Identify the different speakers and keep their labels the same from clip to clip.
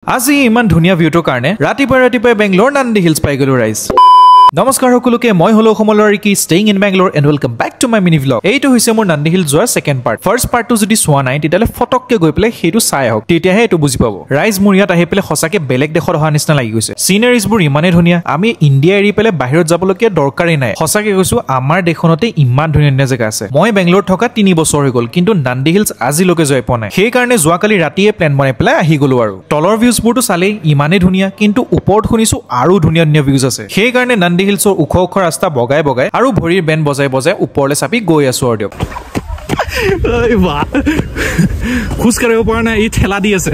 Speaker 1: আজি ইমান ধুনিয়া ভিউটোৰ কাৰণে ৰাতিপুৱা বেংগলোৰ নান্দি হিলছ পাই গলো ৰাইজ নমস্কাৰ সকলোকে মই হলো সমলৰ কি staying in Bangalore and welcome back to my mini vlog এইটো হৈছে মোৰ নান্দি হিল যোৱাৰ সেকেন্ড পাৰ্ট ফাৰ্স্ট পাৰ্টটো যদি সোৱা নাই তেতিয়ালে ফটককে গৈ পেলে হেতু চাই আহক তেতিয়াহে এটো বুজি পাব ৰাইজ মোৰ ইয়াত আহি পেলে হসাকে বেলেগ দেখৰ অহা নিচিনা লাগি গৈছে সিনাৰিজবোৰ ইমানে ধুনিয়া আমি ইণ্ডিয়া এৰি পেলে বাহিৰত যাবলকে দৰকাৰই নাই হসাকে কৈছো আমাৰ দেশনতে ইমান ধুনিয়া জেগা আছে মই বেংগলোৰ থকা 3 বছৰ হৈ গল কিন্তু নান্দি হিলছ আজিলৈকে যাই পোৱা নাই সেই কাৰণে যোৱাকালি ৰাতিয়ে প্ল্যান বনাই পেলে আহি গলো আৰু তলৰ ভিউজবোৰটো চালে ইমানে ধুনিয়া কিন্তু ওপৰত শুনিছো আৰু ধুনিয়া ভিউজ আছে সেই কাৰণে নান্দি হিলছৰ উখ ৰাস্তা বগাই আৰু ভৰিৰ বেন বজাই ওপৰলে চাপি গৈ আছো আৰু দিয়ক
Speaker 2: খুশ কৰিব পৰা নাই ই ঠেলা দি আছে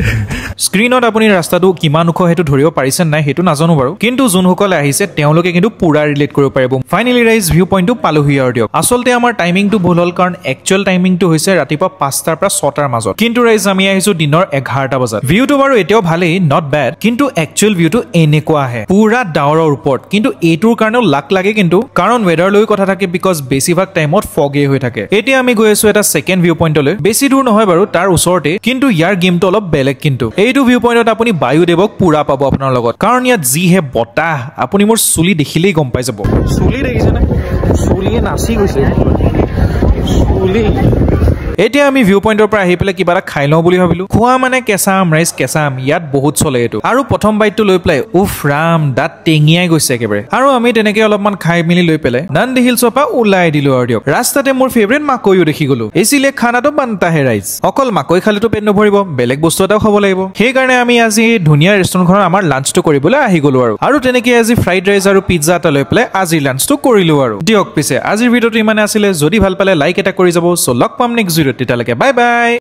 Speaker 1: স্ক্ৰিনত আপুনি ৰাস্তাটো কিমান উখ হেতু ধৰিব পাৰিছে নাই হেতু নাজানো বাৰু কিন্তু যোনসকলে আহিছে তেওঁলোকে কিন্তু পুৰা ৰিলেট কৰিব পাৰিব ফাইনালি ৰাইজ ভিউ পইণ্টটো পালোহি আৰু দিয়ক আসলতে আমাৰ টাইমিংটো ভুল হ'ল কাৰণ একচুৱেল টাইমিংটো হৈছে ৰাতিপুৱা 5টাৰ পৰা 6টাৰ মাজত কিন্তু ৰাইজ আমি আহিছো দিনৰ 11টা বজাত ভিউটো বাৰু এতিয়াও ভালেই নট বেড কিন্তু একচুৱেল ভিউটো এনেকুৱা আহে পুৰা ডাৱৰৰ ওপৰত কিন্তু এইটোৰ কাৰণেও লাক লাগে কিন্তু কাৰণ ওয়েদাৰ লৈ কথা থাকে বিকজ বেছিভাগ টাইমত ফগে হৈ থাকে এতিয়া আমি গৈ আছো এটা সেকেন্ড ভিউ পইণ্টলৈ বেছি দূৰ নহয় বাৰু তাৰ ওচৰতে কিন্তু ইয়াৰ গেমটো অলপ বেলেগ কিন্তু এইটো ভিউ পইণ্টত আপুনি বায়ুদেৱক পুৰা পাব আপোনাৰ লগত কাৰণ ইয়াত যি হে বতাহ আপুনি মোৰ চুলি দেখিলেই গম পাই যাব
Speaker 2: চুলি দেখিছে না চুলিয়ে নাচি গৈছে চুলি
Speaker 1: এতিয়া আমি ভিউ পইণ্টৰ পৰা আহি পেলে কিবা এটা খাই লওঁ বুলি ভাবিলো খোৱা মানে কেঁচা আম ৰাইজ কেঁচা আম ইয়াত বহুত চলে এইটো আৰু প্ৰথম বাইটটো লৈ পেলাই উফ ৰাম দাঁত টেঙিয়াই গৈছে একেবাৰে আৰু আমি তেনেকে অলপমান খাই মিলি লৈ পেলাই নান্দি হিলছৰ পৰা ওলাই দিলো আৰু দিয়ক ৰাস্তাতে মোৰ ফেভৰেট মাকৈও দেখি গলো এচিলে খানাটো বানতা হে ৰাইজ অকল মাকৈ খালেতো পেট নভৰিব বেলেগ বস্তু এটাও খাব লাগিব সেইকাৰণে আমি আজি ধুনীয়া ৰেষ্টুৰেণ্টখনত আমাৰ লাঞ্চটো কৰিবলৈ আহি গলো আৰু তেনেকে আজি ফ্ৰাইড ৰাইচ আৰু পিজ্জা এটা লৈ পেলাই আজি লাঞ্চটো কৰিলো আৰু দিয়ক পিছে আজিৰ ভিডিঅ'টো ইমানে আছিলে যদি ভাল পালে লাইক এটা কৰি যাব সো লগ পাম নেক্সট ভিডিঅ'ত তেতিয়ালৈকে বাই বাই